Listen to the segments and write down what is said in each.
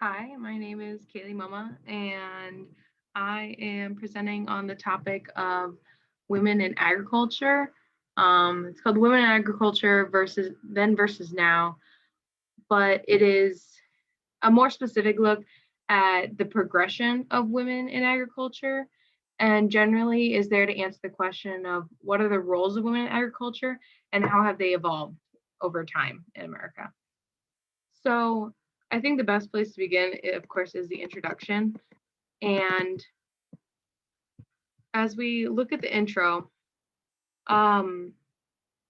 Hi, my name is Kaylee Mama, and I am presenting on the topic of women in agriculture. It's called Women in Agriculture versus Then versus Now, but it is a more specific look at the progression of women in agriculture and generally is there to answer the question of what are the roles of women in agriculture and how have they evolved over time in America. So I think the best place to begin, of course, is the introduction. And as we look at the intro, um,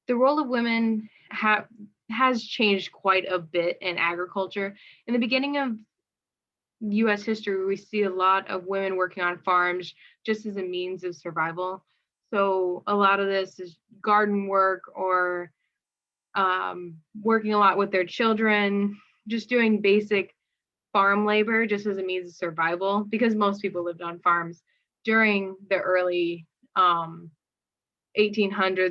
the role of women has changed quite a bit in agriculture. In the beginning of U.S. history, we see a lot of women working on farms just as a means of survival. So a lot of this is garden work or working a lot with their children, just doing basic farm labor just as a means of survival because most people lived on farms during the early 1800s,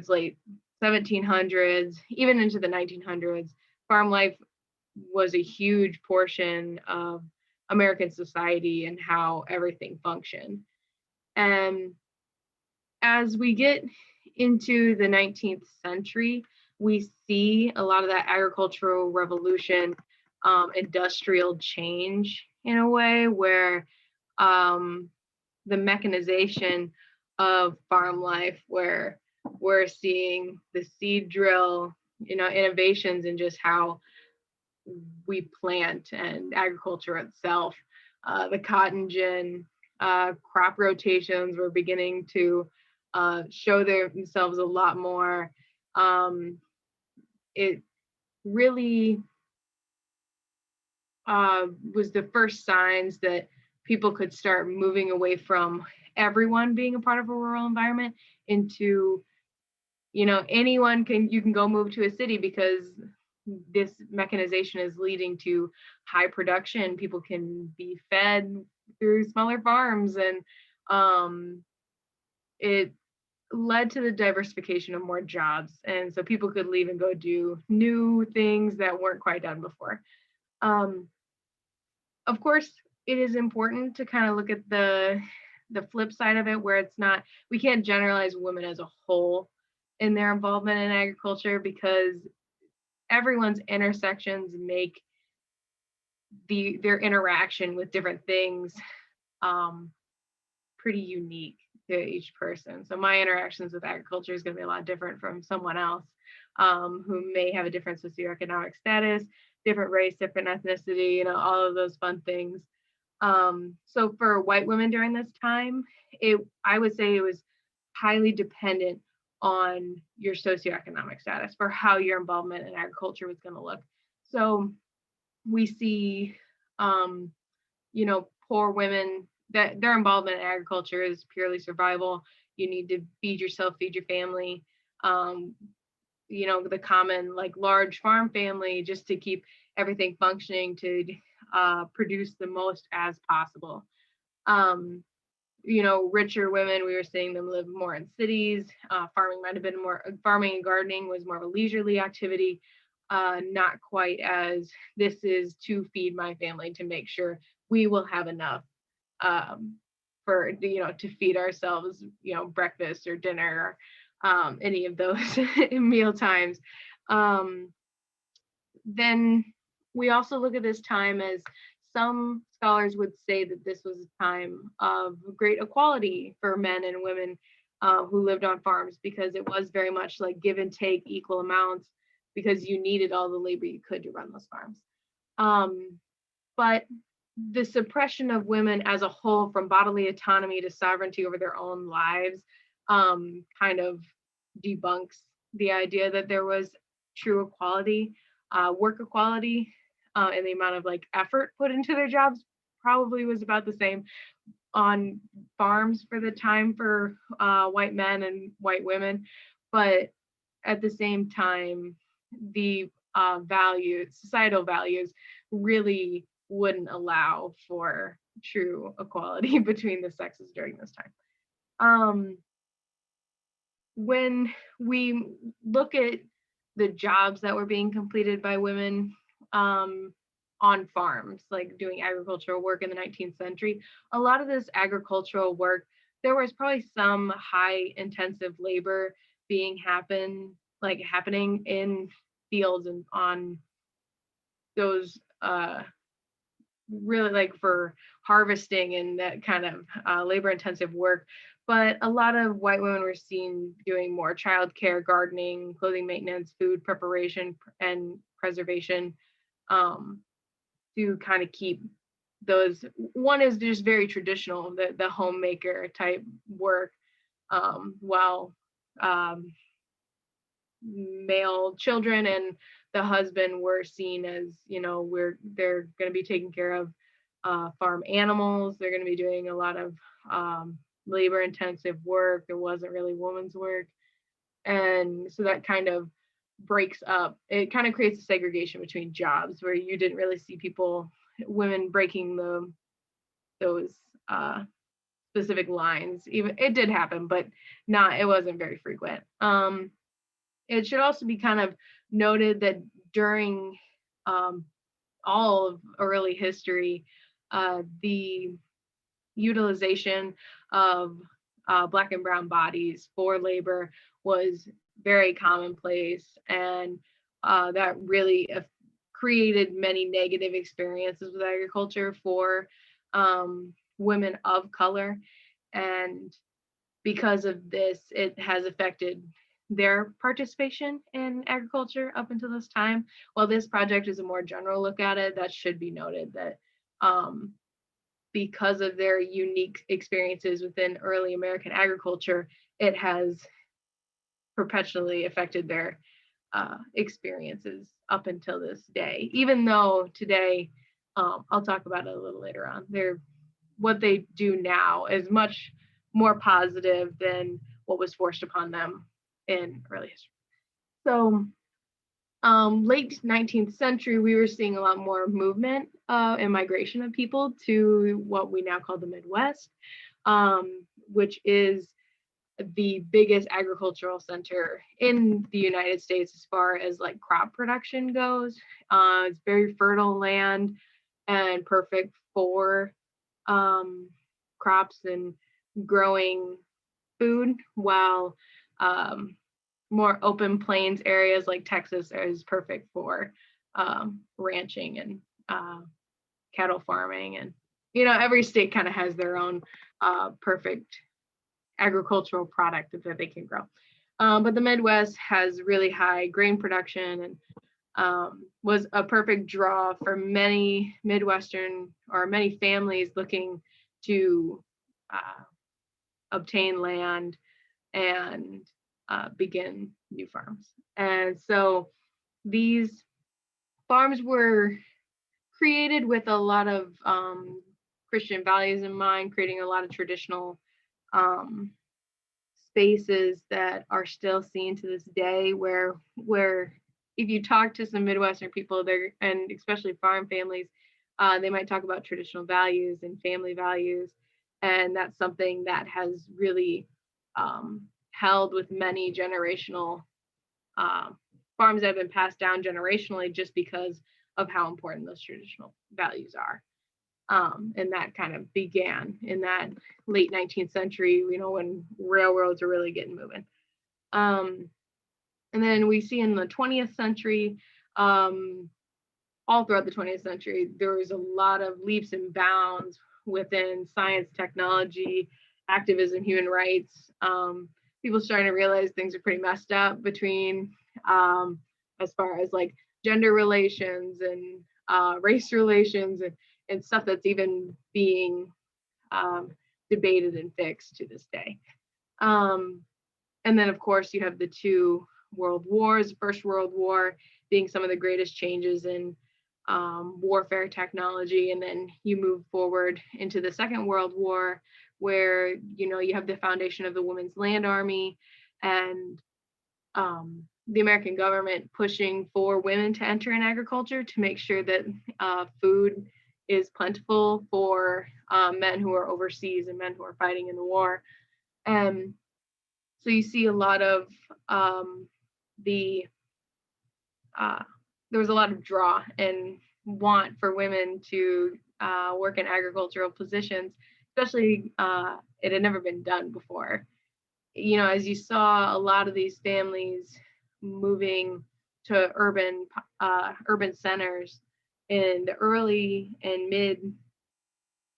late 1700s, even into the 1900s. Farm life was a huge portion of American society and how everything functioned. And as we get into the 19th century, we see a lot of that agricultural revolution, industrial change in a way where um, the mechanization of farm life, where we're seeing the seed drill, innovations in just how we plant and agriculture itself. The cotton gin, crop rotations were beginning to show themselves a lot more. Um, it really was the first signs that people could start moving away from everyone being a part of a rural environment into, anyone can you can go move to a city because this mechanization is leading to high production. People can be fed through smaller farms, and it led to the diversification of more jobs. And so people could leave and go do new things that weren't quite done before. Um, of course, it is important to kind of look at the flip side of it, where it's not we can't generalize women as a whole in their involvement in agriculture because everyone's intersections make their interaction with different things um, pretty unique to each person. So my interactions with agriculture is going to be a lot different from someone else who may have a different socioeconomic status, different race, different ethnicity, all of those fun things. So for white women during this time, I would say it was highly dependent on your socioeconomic status for how your involvement in agriculture was going to look. So we see, um, poor women that their involvement in agriculture is purely survival. You need to feed yourself, feed your family. Um, the common like large farm family just to keep everything functioning to produce the most as possible. Um, richer women, we were seeing them live more in cities. Farming might have been more, farming and gardening was more of a leisurely activity, not quite as this is to feed my family to make sure we will have enough um, for, to feed ourselves, breakfast or dinner, any of those meal times. Um, then we also look at this time as some scholars would say that this was a time of great equality for men and women who lived on farms because it was very much like give and take equal amounts because you needed all the labor you could to run those farms. But the suppression of women as a whole, from bodily autonomy to sovereignty over their own lives, kind of debunks the idea that there was true equality, work equality, and the amount of like effort put into their jobs probably was about the same on farms for the time for white men and white women, but at the same time, the societal values, really wouldn't allow for true equality between the sexes during this time. Um, when we look at the jobs that were being completed by women, um, on farms, like doing agricultural work in the 19th century. A lot of this agricultural work, there was probably some high intensive labor happening in fields and on those really like for harvesting and that kind of labor intensive work. But a lot of white women were seen doing more childcare, gardening, clothing maintenance, food preparation, and preservation, um, to kind of keep those. One is just very traditional, the homemaker type work, while um, male children and the husband were seen as, they're going to be taking care of farm animals. They're going to be doing a lot of labor intensive work. It wasn't really woman's work. And so that kind of breaks up, it kind of creates a segregation between jobs where you didn't really see women breaking those specific lines. Even it did happen, but it wasn't very frequent. It should also be kind of noted that during all of early history, the utilization of Black and brown bodies for labor was very commonplace, and that really created many negative experiences with agriculture for women of color. And because of this, it has affected their participation in agriculture up until this time. While this project is a more general look at it, that should be noted that because of their unique experiences within early American agriculture, it has perpetually affected their experiences up until this day. Even though today, I'll talk about it a little later on, what they do now is much more positive than what was forced upon them in early history. So late 19th century, we were seeing a lot more movement and migration of people to what we now call the Midwest, which is the biggest agricultural center in the United States as far as like crop production goes. It's very fertile land and perfect for crops and growing food, while more open plains areas like Texas is perfect for ranching and cattle farming. And every state kind of has their own perfect agricultural product that they can grow. But the Midwest has really high grain production and was a perfect draw for many Midwestern or many families looking to obtain land and begin new farms. And so these farms were created with a lot of Christian values in mind, creating a lot of traditional spaces that are still seen to this day, where if you talk to some Midwestern people there, and especially farm families, they might talk about traditional values and family values. And that's something that has really held with many generational farms that have been passed down generationally, just because of how important those traditional values are. And that kind of began in that late 19th century, when railroads are really getting moving. And then we see in the 20th century, all throughout the 20th century, there was a lot of leaps and bounds within science, technology, activism, human rights. People starting to realize things are pretty messed up between, as far as like gender relations and race relations and stuff that's even being debated and fixed to this day. And then, of course, you have the two world wars. The First World War being some of the greatest changes in warfare technology. And then you move forward into the Second World War, where, you have the foundation of the Women's Land Army and the American government pushing for women to enter in agriculture to make sure that food is plentiful for men who are overseas and men who are fighting in the war. And so you see a lot of there was a lot of draw and want for women to work in agricultural positions, especially it had never been done before. As you saw a lot of these families moving to urban centers in the early and mid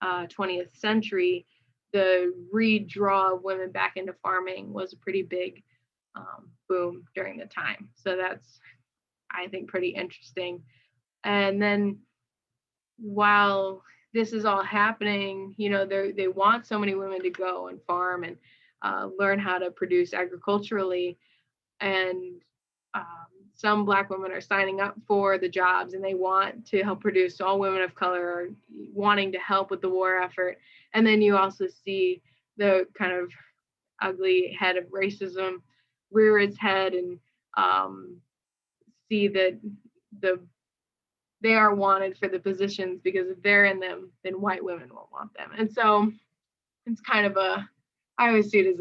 20th century, the redraw of women back into farming was a pretty big boom during the time. So that's, I think, pretty interesting. And then while this is all happening, they want so many women to go and farm and learn how to produce agriculturally. And some Black women are signing up for the jobs and they want to help produce. All women of color are wanting to help with the war effort. And then you also see the kind of ugly head of racism rear its head and see that they are wanted for the positions, because if they're in them, then white women won't want them. And so it's kind of I always see it as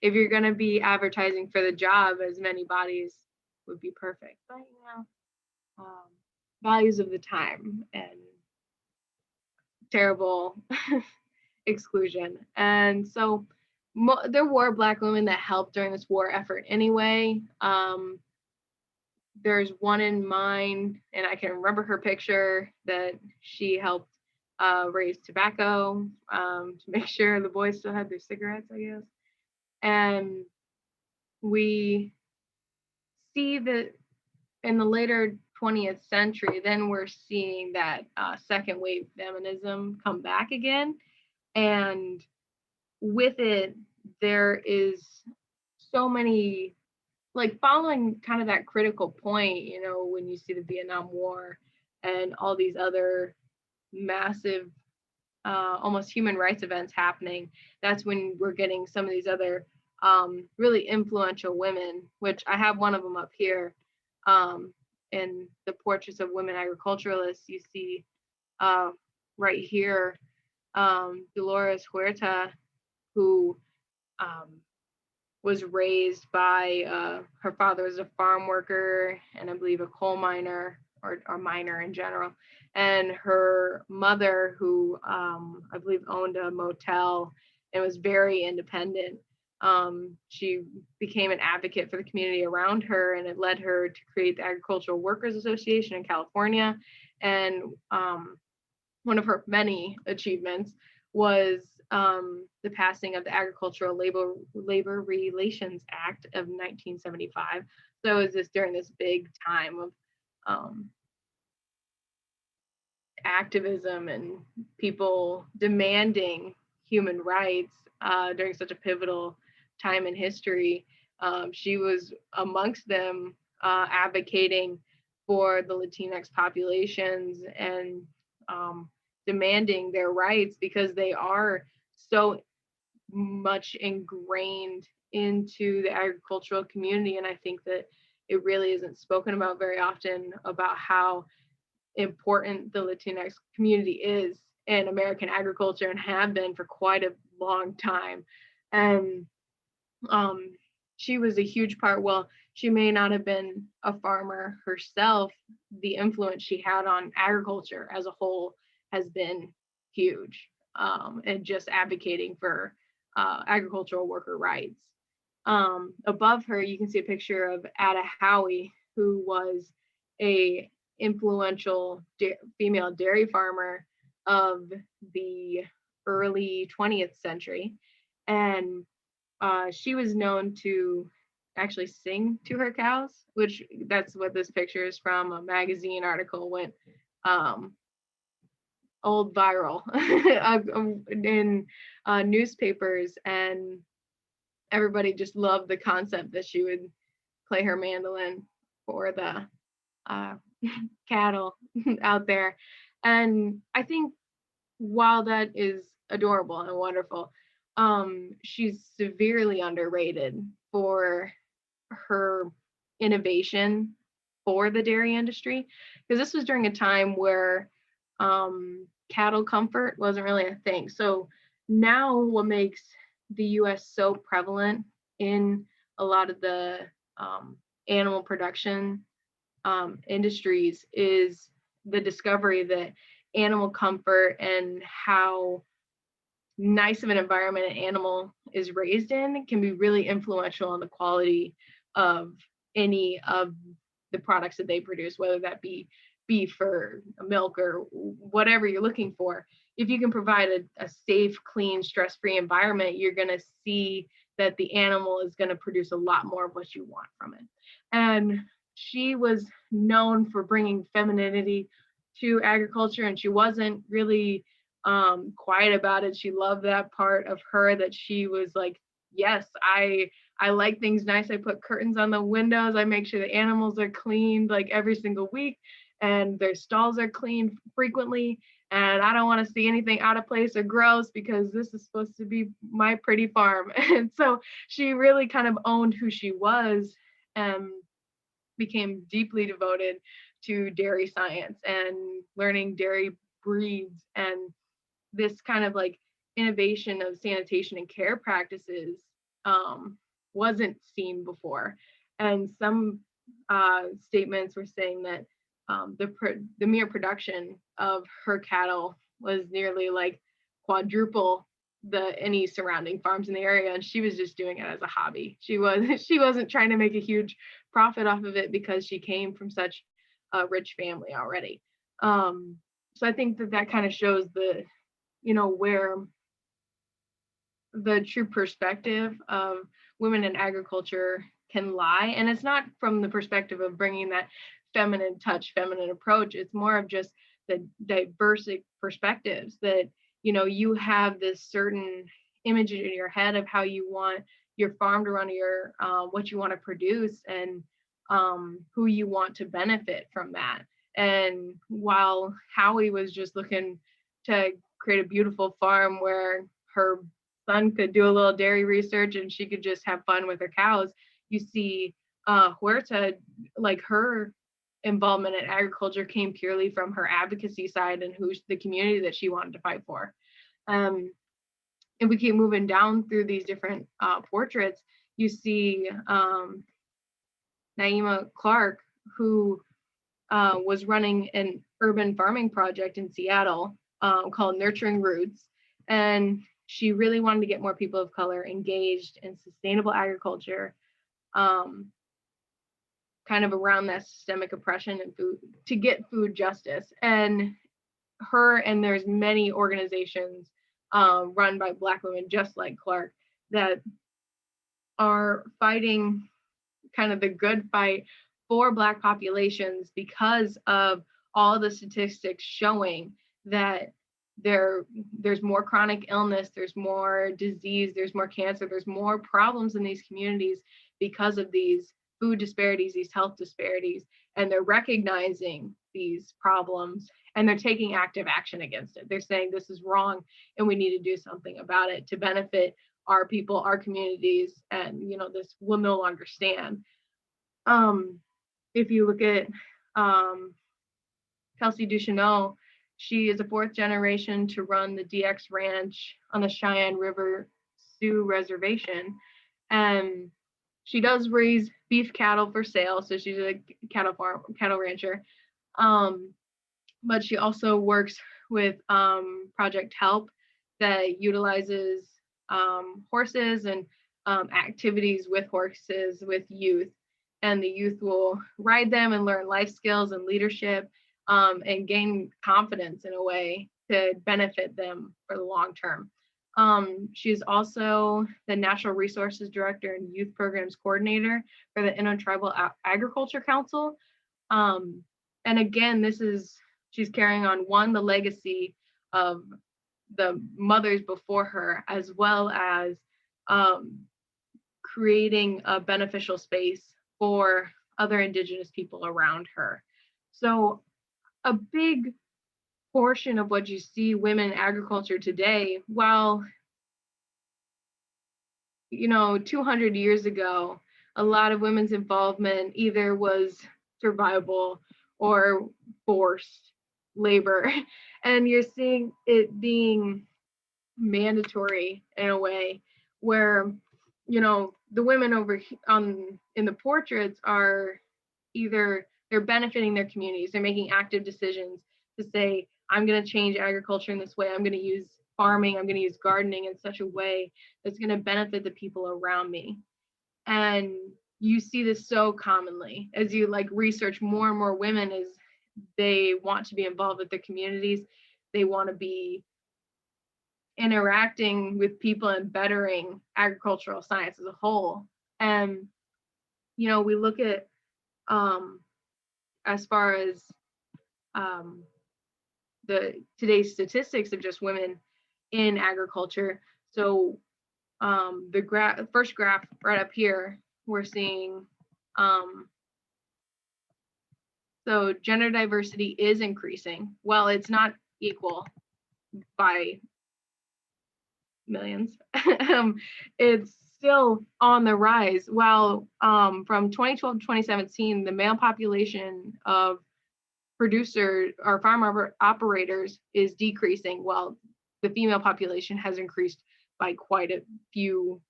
if you're going to be advertising for the job, as many bodies would be perfect. But, values of the time and terrible exclusion. And so there were Black women that helped during this war effort anyway. There's one in mind, and I can remember her picture, that she helped raise tobacco to make sure the boys still had their cigarettes, I guess. And we see that in the later 20th century, then we're seeing that second wave feminism come back again. And with it, there is so many, like, following kind of that critical point, when you see the Vietnam War and all these other massive, almost human rights events happening, that's when we're getting some of these other really influential women, which I have one of them up here. In the Portraits of Women Agriculturalists, you see right here Dolores Huerta, who was raised by her father was a farm worker and I believe a coal miner or miner in general, and her mother, who I believe owned a motel and was very independent. She became an advocate for the community around her, and it led her to create the Agricultural Workers Association in California. And one of her many achievements was the passing of the Agricultural Labor Relations Act of 1975. So it was during this big time of activism and people demanding human rights during such a pivotal time in history. She was amongst them advocating for the Latinx populations and demanding their rights, because they are so much ingrained into the agricultural community. And I think that it really isn't spoken about very often about how important the Latinx community is in American agriculture and have been for quite a long time. And she was a huge part. Well, she may not have been a farmer herself, the influence she had on agriculture as a whole has been huge, and just advocating for agricultural worker rights. Above her, you can see a picture of Ada Howie, who was a influential female dairy farmer of the early 20th century. And she was known to actually sing to her cows, which that's what this picture is from. A magazine article went old viral in newspapers, and everybody just loved the concept that she would play her mandolin for the cattle out there. And I think while that is adorable and wonderful, she's severely underrated for her innovation for the dairy industry, because this was during a time where cattle comfort wasn't really a thing. So now what makes the US so prevalent in a lot of the animal production industries is the discovery that animal comfort and how nice of an environment an animal is raised in can be really influential on the quality of any of the products that they produce, whether that be beef or milk or whatever you're looking for. If you can provide a safe, clean, stress-free environment, you're going to see that the animal is going to produce a lot more of what you want from it. And she was known for bringing femininity to agriculture, and she wasn't really quiet about it. She loved that part of her, that she was like, yes, I like things nice. I put curtains on the windows. I make sure the animals are cleaned like every single week and their stalls are cleaned frequently. And I don't want to see anything out of place or gross because this is supposed to be my pretty farm. And so she really kind of owned who she was and became deeply devoted to dairy science and learning dairy breeds, and this kind of like innovation of sanitation and care practices wasn't seen before. And some statements were saying that the mere production of her cattle was nearly like quadruple any surrounding farms in the area, and she was just doing it as a hobby. She wasn't trying to make a huge profit off of it because she came from such a rich family already. So I think that kind of shows where the true perspective of women in agriculture can lie. And it's not from the perspective of bringing that feminine touch, feminine approach. It's more of just the diverse perspectives that, you have this certain image in your head of how you want your farm to run, your what you want to produce, and who you want to benefit from that. And while Howie was just looking to create a beautiful farm where her son could do a little dairy research and she could just have fun with her cows, you see Huerta, like her involvement in agriculture came purely from her advocacy side and who's the community that she wanted to fight for. And we keep moving down through these different portraits. You see Naima Clark, who was running an urban farming project in Seattle called Nurturing Roots. And she really wanted to get more people of color engaged in sustainable agriculture, kind of around that systemic oppression and food, to get food justice. And there's many organizations run by Black women just like Clark that are fighting kind of the good fight for Black populations because of all the statistics showing that there's more chronic illness, there's more disease, there's more cancer, there's more problems in these communities because of these food disparities, these health disparities, and they're recognizing these problems and they're taking active action against it. They're saying this is wrong and we need to do something about it to benefit our people, our communities, and this will no longer stand. If you look at Kelsey Ducheneau, she is a fourth generation to run the DX Ranch on the Cheyenne River Sioux Reservation. And she does raise beef cattle for sale, so she's a cattle rancher. But she also works with Project Help that utilizes horses and activities with horses with youth. And the youth will ride them and learn life skills and leadership and gain confidence in a way to benefit them for the long term. She's also the Natural Resources Director and Youth Programs Coordinator for the Intertribal Agriculture Council. And again, she's carrying on the legacy of the mothers before her, as well as creating a beneficial space for other Indigenous people around her. So a big portion of what you see women in agriculture today, while 200 years ago, a lot of women's involvement either was survival or forced labor, and you're seeing it being mandatory in a way where the women over in the portraits are either they're benefiting their communities. They're making active decisions to say, I'm going to change agriculture in this way. I'm going to use farming. I'm going to use gardening in such a way that's going to benefit the people around me. And you see this so commonly as you like research more and more women as they want to be involved with their communities. They want to be interacting with people and bettering agricultural science as a whole. And, you know, we look at as far as the today's statistics of just women in agriculture. So the first graph right up here, we're seeing so gender diversity is increasing. Well, it's not equal by millions. It's still on the rise. While from 2012 to 2017, the male population of producer or farm operators is decreasing, while the female population has increased by quite a few,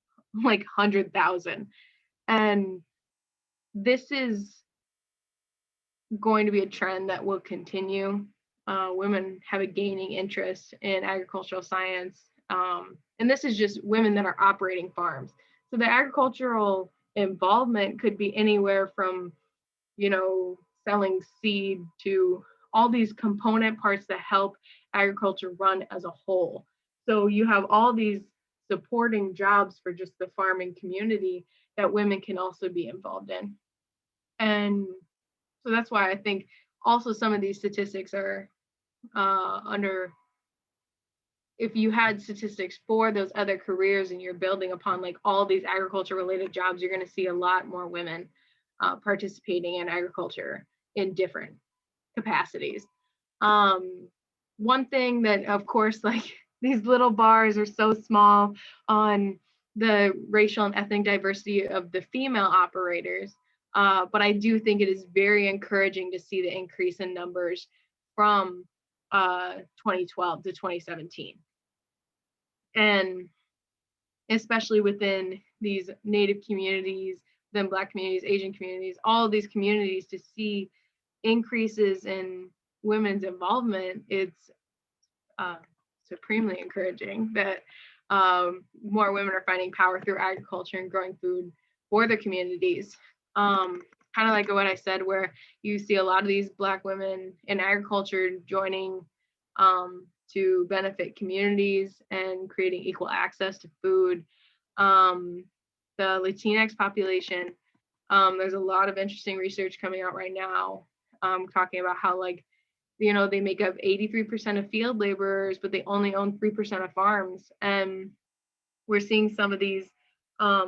like 100,000. And this is going to be a trend that will continue. Women have a gaining interest in agricultural science. And this is just women that are operating farms. So the agricultural involvement could be anywhere from, you know, selling seed to all these component parts that help agriculture run as a whole. So you have all these supporting jobs for just the farming community that women can also be involved in. And so that's why I think also some of these statistics are under, if you had statistics for those other careers and you're building upon like all these agriculture related jobs, you're going to see a lot more women participating in agriculture in different capacities. One thing that, of course, like these little bars are so small on the racial and ethnic diversity of the female operators, but I do think it is very encouraging to see the increase in numbers from 2012 to 2017. And especially within these Native communities, then Black communities, Asian communities, all of these communities, to see increases in women's involvement, it's supremely encouraging that more women are finding power through agriculture and growing food for their communities. Kind of like what I said, where you see a lot of these Black women in agriculture joining to benefit communities and creating equal access to food. The Latinx population, there's a lot of interesting research coming out right now talking about how, like, you know, they make up 83% of field laborers, but they only own 3% of farms. And we're seeing some of these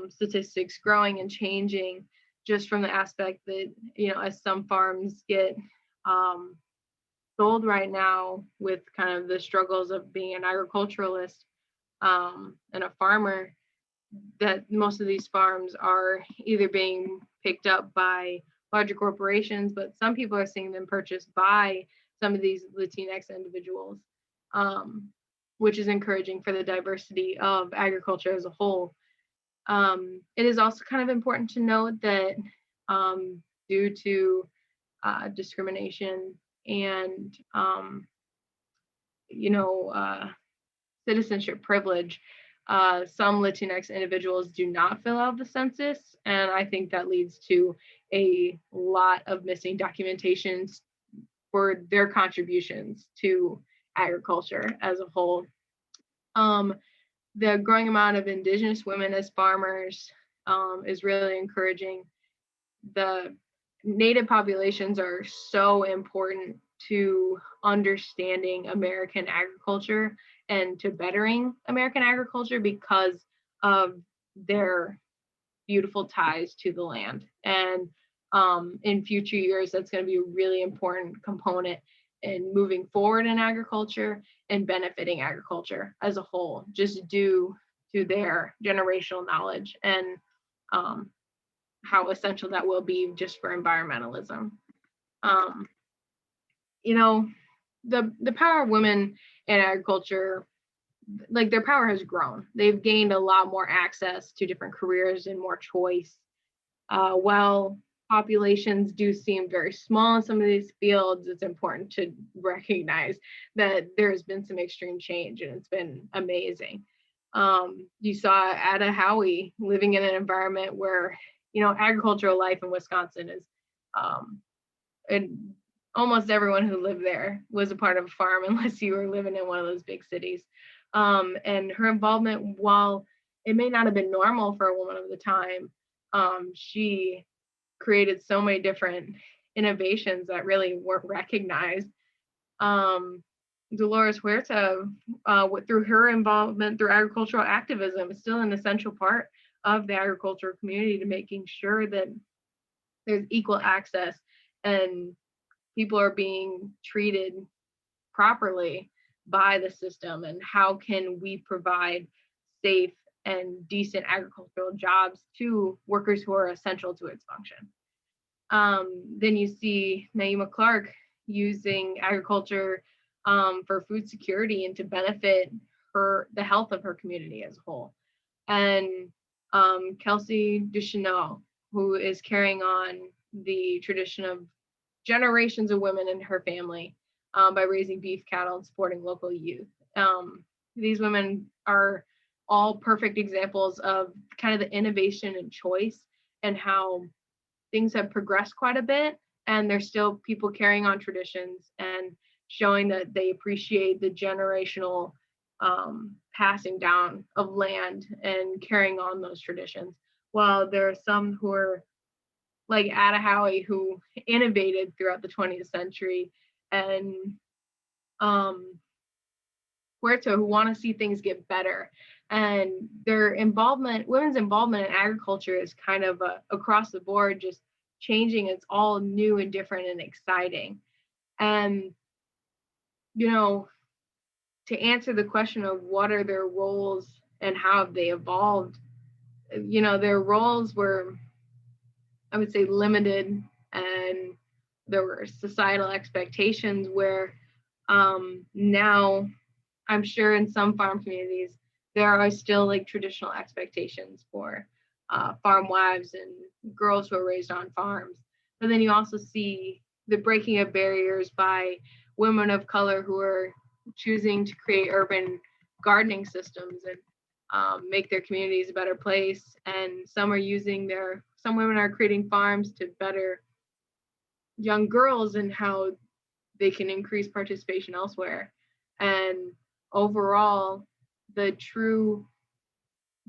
statistics growing and changing just from the aspect that, you know, as some farms get sold right now with kind of the struggles of being an agriculturalist and a farmer, that most of these farms are either being picked up by larger corporations, but some people are seeing them purchased by some of these Latinx individuals, which is encouraging for the diversity of agriculture as a whole. It is also kind of important to note that due to discrimination and, you know, citizenship privilege, some Latinx individuals do not fill out the census, and I think that leads to a lot of missing documentations for their contributions to agriculture as a whole. The growing amount of Indigenous women as farmers is really encouraging. The Native populations are so important to understanding American agriculture and to bettering American agriculture because of their beautiful ties to the land. And in future years, that's going to be a really important component in moving forward in agriculture and benefiting agriculture as a whole, just due to their generational knowledge and how essential that will be just for environmentalism. You know, the power of women in agriculture, like their power has grown. They've gained a lot more access to different careers and more choice. While populations do seem very small in some of these fields, it's important to recognize that there's been some extreme change and it's been amazing. You saw Ada Howie living in an environment where, agricultural life in Wisconsin is, and almost everyone who lived there was a part of a farm unless you were living in one of those big cities. And her involvement, while it may not have been normal for a woman of the time, she created so many different innovations that really weren't recognized. Dolores Huerta, through her involvement through agricultural activism, is still an essential part of the agricultural community to making sure that there's equal access and people are being treated properly by the system, and how can we provide safe and decent agricultural jobs to workers who are essential to its function. Then you see Naima Clark using agriculture for food security and to benefit the health of her community as a whole. And Kelsey Ducheneau, who is carrying on the tradition of generations of women in her family by raising beef cattle and supporting local youth. These women are all perfect examples of kind of the innovation and choice and how things have progressed quite a bit, and there's still people carrying on traditions and showing that they appreciate the generational passing down of land and carrying on those traditions. While there are some who are like Ada Howie, who innovated throughout the 20th century, and Huerta, who want to see things get better. And their involvement, women's involvement in agriculture is kind of across the board, just changing. It's all new and different and exciting. And, to answer the question of what are their roles and how have they evolved, their roles were, I would say, limited, and there were societal expectations where now I'm sure in some farm communities there are still like traditional expectations for farm wives and girls who are raised on farms. But then you also see the breaking of barriers by women of color who are choosing to create urban gardening systems and make their communities a better place. And some women are creating farms to better young girls and how they can increase participation elsewhere. And overall, the true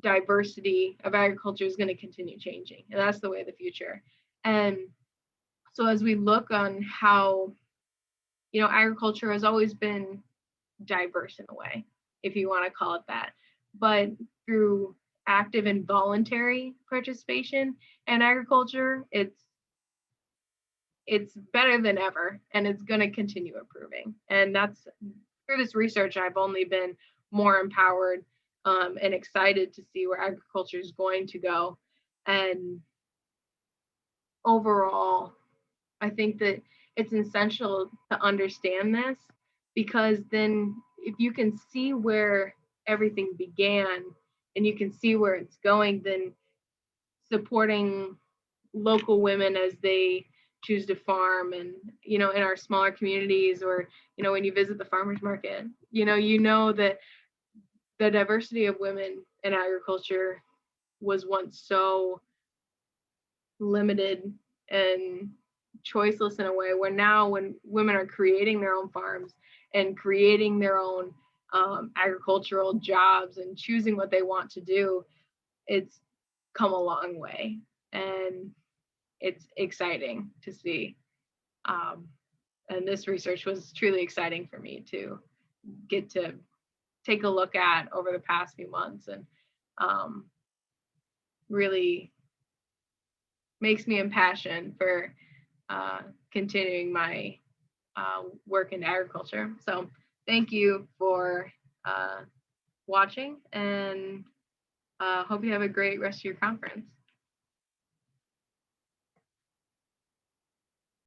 diversity of agriculture is going to continue changing, and that's the way of the future. And so as we look on how, agriculture has always been diverse in a way, if you want to call it that, but through active and voluntary participation in agriculture, it's better than ever, and it's going to continue improving. And that's through this research, I've only been more empowered and excited to see where agriculture is going to go. And overall, I think that it's essential to understand this, because then if you can see where everything began and you can see where it's going, then supporting local women as they choose to farm, and in our smaller communities, or when you visit the farmers market, that the diversity of women in agriculture was once so limited and choiceless in a way, where now when women are creating their own farms and creating their own agricultural jobs and choosing what they want to do, it's come a long way, and it's exciting to see. And this research was truly exciting for me to get to take a look at over the past few months, and really makes me impassioned for continuing my work in agriculture. So thank you for watching, and hope you have a great rest of your conference.